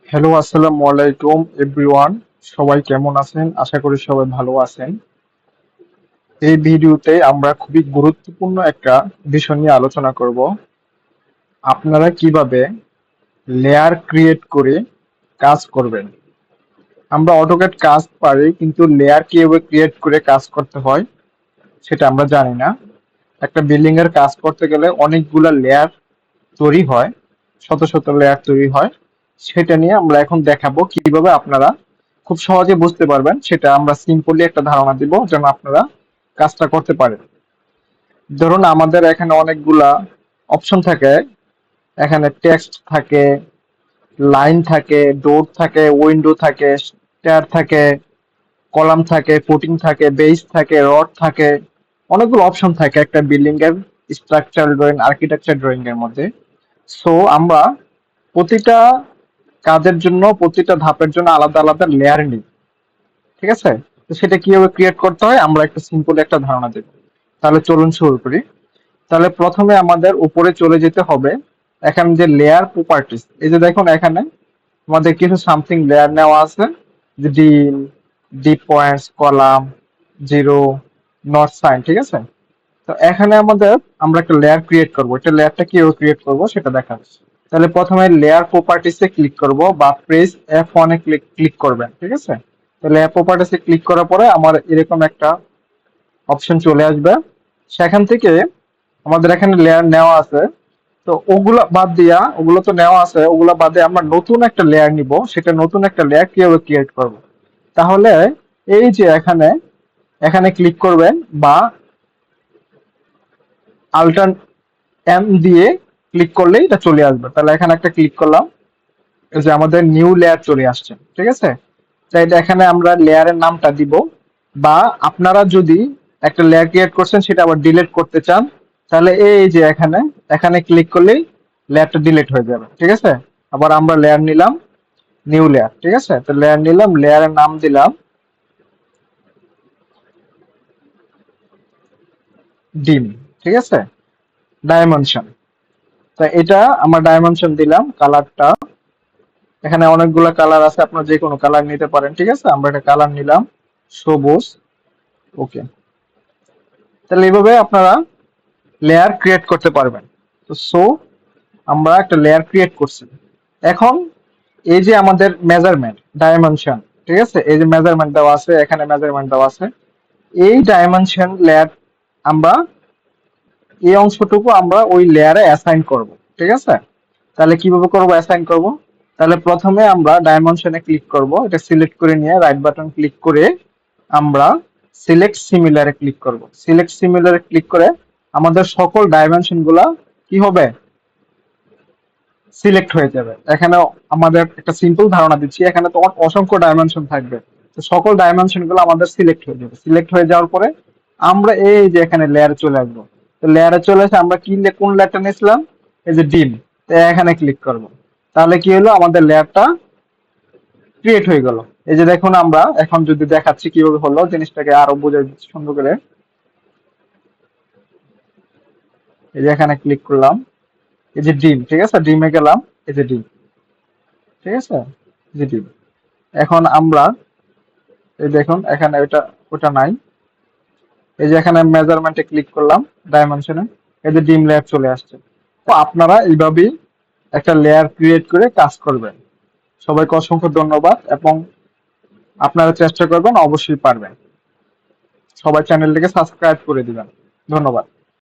Hello, আসসালামু আলাইকুম everyone. সবাই কেমন আছেন? আশা করি সবাই ভালো আছেন। এই ভিডিওতে আমরা খুবই গুরুত্বপূর্ণ একটা বিষয় নিয়ে আলোচনা করব। আপনারা কিভাবে লেয়ার ক্রিয়েট করে কাজ করবেন। আমরা অটোক্যাড কাজ পারি, কিন্তু লেয়ার কিভাবে ক্রিয়েট করে কাজ করতে হয় সেটা আমরা জানি না। একটা বিল্ডিং এর কাজ করতে গেলে অনেকগুলা লেয়ার তৈরি হয়, শত শত লেয়ার তৈরি হয়। সেটা নিয়ে আমরা এখন দেখাবো কিভাবে আপনারা খুব সহজে বুঝতে পারবেন। সেটা আমরা সিম্পলি একটা ধারণা দিব যেন আপনারা কাজটা করতে পারেন। ধরুন আমাদের এখানে অনেকগুলা অপশন থাকে। এখানে টেক্সট থাকে, লাইন থাকে, ডোর থাকে, উইন্ডো থাকে, স্টেয়ার থাকে, কলাম থাকে, ফুটিং থাকে, বেস থাকে, রড থাকে। অনেকগুলো অপশন থাকে একটা বিল্ডিং এর স্ট্রাকচার ড্রয়িং, আর্কিটেকচার ড্রয়িং এর মধ্যে। সো আমরা প্রতিটা কাজের জন্য, প্রতিটা ধাপের জন্য আলাদা আলাদা লেয়ার নিই। ঠিক আছে? তো সেটা কিভাবে ক্রিয়েট করতে হয় আমরা একটা সিম্পল একটা ধারণা দেব। তাহলে চলুন শুরু করি। তাহলে প্রথমে আমাদের উপরে চলে যেতে হবে। এখানে যে লেয়ার প্রপার্টিস, এই যে দেখুন এখানে আমাদের কিছু সামথিং লেয়ার নেওয়া আছে, যে ডিম, dip points, column, zero, not sign. ঠিক আছে? তো এখানে আমরা একটা লেয়ার ক্রিয়েট করব। এটা লেয়ারটা কিভাবে ক্রিয়েট করব সেটা দেখাচ্ছি। তাহলে প্রথমে লেয়ার প্রপার্টিসে ক্লিক করব বা প্রেস F1 এ ক্লিক করবেন। ঠিক আছে? তো লেয়ার প্রপার্টিসে ক্লিক করার পরে আমার এরকম একটা অপশন চলে আসবে। সেখান থেকে আমাদের এখানে লেয়ার নেওয়া আছে। তো ওগুলা বাদ দিয়া, ওগুলো তো নেওয়া আছে, ওগুলা বাদে আমরা নতুন একটা লেয়ার নিব। সেটা নতুন একটা লেয়ার কিভাবে ক্রিয়েট করব। তাহলে এই যে এখানে এখানে ক্লিক করবেন বা আল্টার এম দিয়ে ক্লিক করলেই এটা চলে আসবে। তাহলে এখানে একটা ক্লিক করলাম, এই যে আমাদের নিউ লেয়ার চলে আসছে। ঠিক আছে? চাইলে এখানে আমরা লেয়ারের নামটা দিব, বা আপনারা যদি একটা লেয়ার ক্রিয়েট করছেন সেটা আবার ডিলিট করতে চান, তাহলে এই যে এখানে এখানে ক্লিক করলেই লেয়ারটা ডিলিট হয়ে যাবে। ঠিক আছে? আবার আমরা লেয়ার নিলাম, নিউ লেয়ার। ঠিক আছে? তো লেয়ার নিলাম, লেয়ারের নাম দিলাম ডিম। ঠিক আছে? ডাইমেনশন। তো এটা আমরা ডাইমেনশন দিলাম। কালারটা এখানে অনেকগুলো কালার আছে, আপনারা যে কোনো কালার নিতে পারেন। ঠিক আছে? আমরা একটা কালার নিলাম, সবুজ। ওকে। তাহলে এইভাবে আপনারা লেয়ার ক্রিয়েট করতে পারবেন। তো আমরা একটা লেয়ার ক্রিয়েট করছি। এখন এই যে আমাদের মেজারমেন্ট, ডাইমেনশন। ঠিক আছে? এই যে মেজারমেন্ট দেওয়া আছে, এখানে মেজারমেন্ট দেওয়া আছে। এই ডাইমেনশন লেয়ার আমরা, এই অংশটুকু আমরা ওই লেয়ারে অ্যাসাইন করব। ঠিক আছে? তাহলে কিভাবে করব, অ্যাসাইন করব? তাহলে প্রথমে আমরা ডাইমেনশনে ক্লিক করব। এটা সিলেক্ট করে নিয়ে রাইট বাটন ক্লিক করে আমরা সিলেক্ট সিমিলারে ক্লিক করব। সিলেক্ট সিমিলারে ক্লিক করে আমাদের সকল ডাইমেনশন গুলা কি হবে, সিলেক্ট হয়ে যাবে। এখানে আমাদের একটা সিম্পল ধারণা দিচ্ছি, এখানে তো অসংখ্য ডাইমেনশন থাকবে। তো সকল ডাইমেনশন গুলো আমাদের সিলেক্ট হয়ে যাবে। সিলেক্ট হয়ে যাওয়ার পরে আমরা এই যে এখানে লেয়ারে চলে আসবো। তো লেয়ারে চলে এসে আমরা কোন লেয়ারটা নিয়েছিলাম, এই যে ডিম। তো এখানে ক্লিক করব। তাহলে কি হলো, আমাদের লেয়ারটা ক্রিয়েট হয়ে গেল। এই যে দেখুন, আমরা এখন যদি দেখাচ্ছি কিভাবে হলো, জিনিসটাকে আরো বোঝাই দিচ্ছি সুন্দর করে। এই যে এখানে ক্লিক করলাম, এই যে ডিম। ঠিক আছে? ডিমে গেলাম, এই যে ডিম। ঠিক আছে? এই যে ডিম। এখন আমরা এই দেখুন এখানে ওটা নাই। এই যে এখানে মেজারমেন্টে ক্লিক করলাম, ডাইমেনশনে, এই যে ডিম লেয়ার চলে আসছে। তো আপনারা এইভাবেই একটা লেয়ার ক্রিয়েট করে কাজ করবেন। সবাইকে অসংখ্য ধন্যবাদ, এবং আপনারা চেষ্টা করবেন, অবশ্যই পারবেন। সবাই চ্যানেলটিকে সাবস্ক্রাইব করে দিবেন। ধন্যবাদ।